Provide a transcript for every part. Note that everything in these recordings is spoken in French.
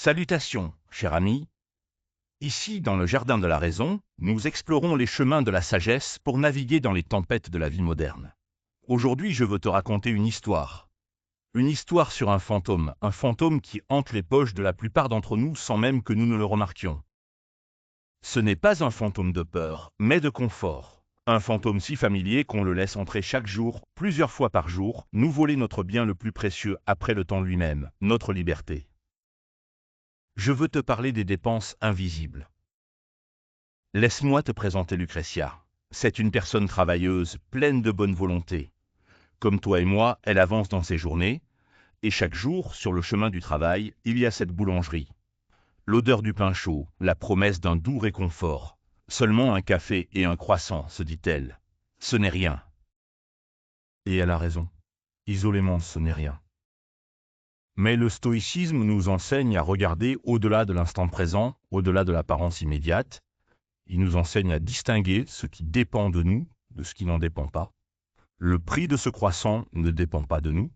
Salutations, cher ami. Ici, dans le jardin de la raison, nous explorons les chemins de la sagesse pour naviguer dans les tempêtes de la vie moderne. Aujourd'hui, je veux te raconter une histoire. Une histoire sur un fantôme qui hante les poches de la plupart d'entre nous sans même que nous ne le remarquions. Ce n'est pas un fantôme de peur, mais de confort. Un fantôme si familier qu'on le laisse entrer chaque jour, plusieurs fois par jour, nous voler notre bien le plus précieux après le temps lui-même, notre liberté. Je veux te parler des dépenses invisibles. Laisse-moi te présenter Lucrezia. C'est une personne travailleuse, pleine de bonne volonté. Comme toi et moi, elle avance dans ses journées, et chaque jour, sur le chemin du travail, il y a cette boulangerie. L'odeur du pain chaud, la promesse d'un doux réconfort. Seulement un café et un croissant, se dit-elle. Ce n'est rien. Et elle a raison. Isolément, ce n'est rien. Mais le stoïcisme nous enseigne à regarder au-delà de l'instant présent, au-delà de l'apparence immédiate. Il nous enseigne à distinguer ce qui dépend de nous de ce qui n'en dépend pas. Le prix de ce croissant ne dépend pas de nous,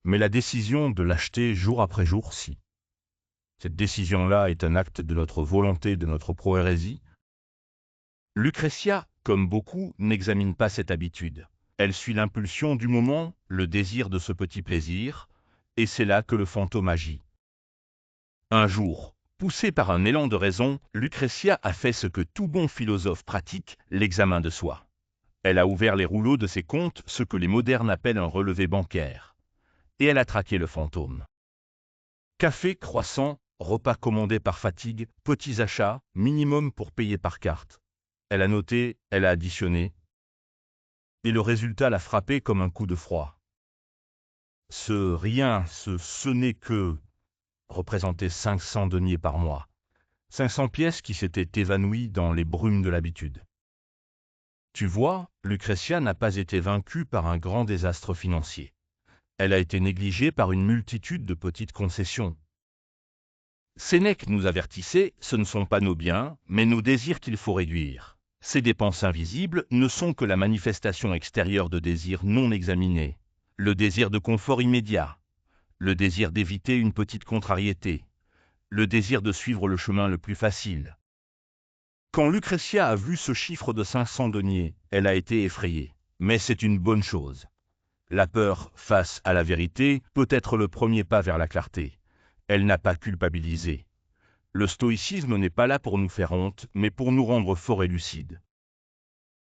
mais la décision de l'acheter jour après jour, si. Cette décision-là est un acte de notre volonté, de notre prohérésie. Lucrezia, comme beaucoup, n'examine pas cette habitude. Elle suit l'impulsion du moment, le désir de ce petit plaisir, et c'est là que le fantôme agit. Un jour, poussée par un élan de raison, Lucrezia a fait ce que tout bon philosophe pratique, l'examen de soi. Elle a ouvert les rouleaux de ses comptes, ce que les modernes appellent un relevé bancaire. Et elle a traqué le fantôme. Café, croissant, repas commandés par fatigue, petits achats, minimum pour payer par carte. Elle a noté, elle a additionné. Et le résultat l'a frappé comme un coup de froid. Ce rien, ce n'est que représentait 500 deniers par mois. 500 pièces qui s'étaient évanouies dans les brumes de l'habitude. Tu vois, Lucrezia n'a pas été vaincue par un grand désastre financier. Elle a été négligée par une multitude de petites concessions. Sénèque nous avertissait, ce ne sont pas nos biens, mais nos désirs qu'il faut réduire. Ces dépenses invisibles ne sont que la manifestation extérieure de désirs non examinés. Le désir de confort immédiat, le désir d'éviter une petite contrariété, le désir de suivre le chemin le plus facile. Quand Lucrezia a vu ce chiffre de 500 deniers, elle a été effrayée. Mais c'est une bonne chose. La peur face à la vérité peut être le premier pas vers la clarté. Elle n'a pas culpabilisé. Le stoïcisme n'est pas là pour nous faire honte, mais pour nous rendre forts et lucides.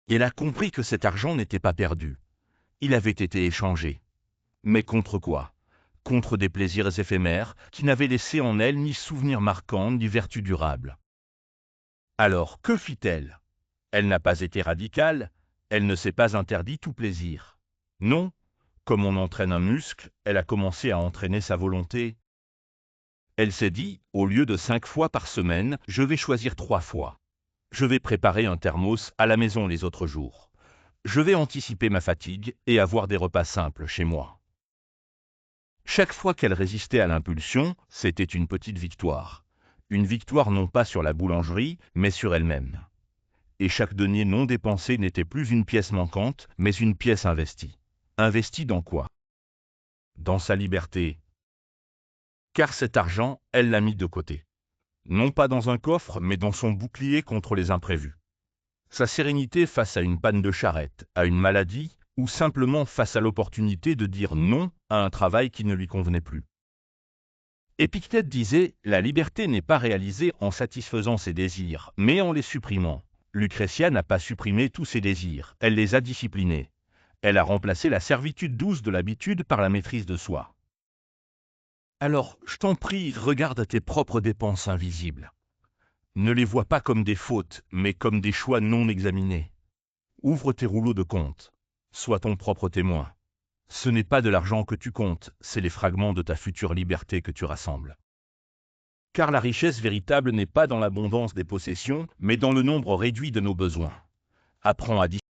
Elle a compris que cet argent n'était pas perdu. Il avait été échangé. Mais contre quoi? Contre des plaisirs éphémères qui n'avaient laissé en elle ni souvenirs marquants ni vertus durables. Alors, que fit-elle? Elle n'a pas été radicale, elle ne s'est pas interdit tout plaisir. Non, comme on entraîne un muscle, elle a commencé à entraîner sa volonté. Elle s'est dit, au lieu de 5 fois par semaine, je vais choisir 3 fois. Je vais préparer un thermos à la maison les autres jours. Je vais anticiper ma fatigue et avoir des repas simples chez moi. Chaque fois qu'elle résistait à l'impulsion, c'était une petite victoire. Une victoire non pas sur la boulangerie, mais sur elle-même. Et chaque denier non dépensé n'était plus une pièce manquante, mais une pièce investie. Investie dans quoi? Dans sa liberté. Car cet argent, elle l'a mis de côté. Non pas dans un coffre, mais dans son bouclier contre les imprévus. Sa sérénité face à une panne de charrette, à une maladie, ou simplement face à l'opportunité de dire non à un travail qui ne lui convenait plus. Épictète disait, la liberté n'est pas réalisée en satisfaisant ses désirs, mais en les supprimant. Lucrezia n'a pas supprimé tous ses désirs, elle les a disciplinés. Elle a remplacé la servitude douce de l'habitude par la maîtrise de soi. Alors, je t'en prie, regarde tes propres dépenses invisibles. Ne les vois pas comme des fautes, mais comme des choix non examinés. Ouvre tes rouleaux de compte. Sois ton propre témoin. Ce n'est pas de l'argent que tu comptes, c'est les fragments de ta future liberté que tu rassembles. Car la richesse véritable n'est pas dans l'abondance des possessions, mais dans le nombre réduit de nos besoins. Apprends à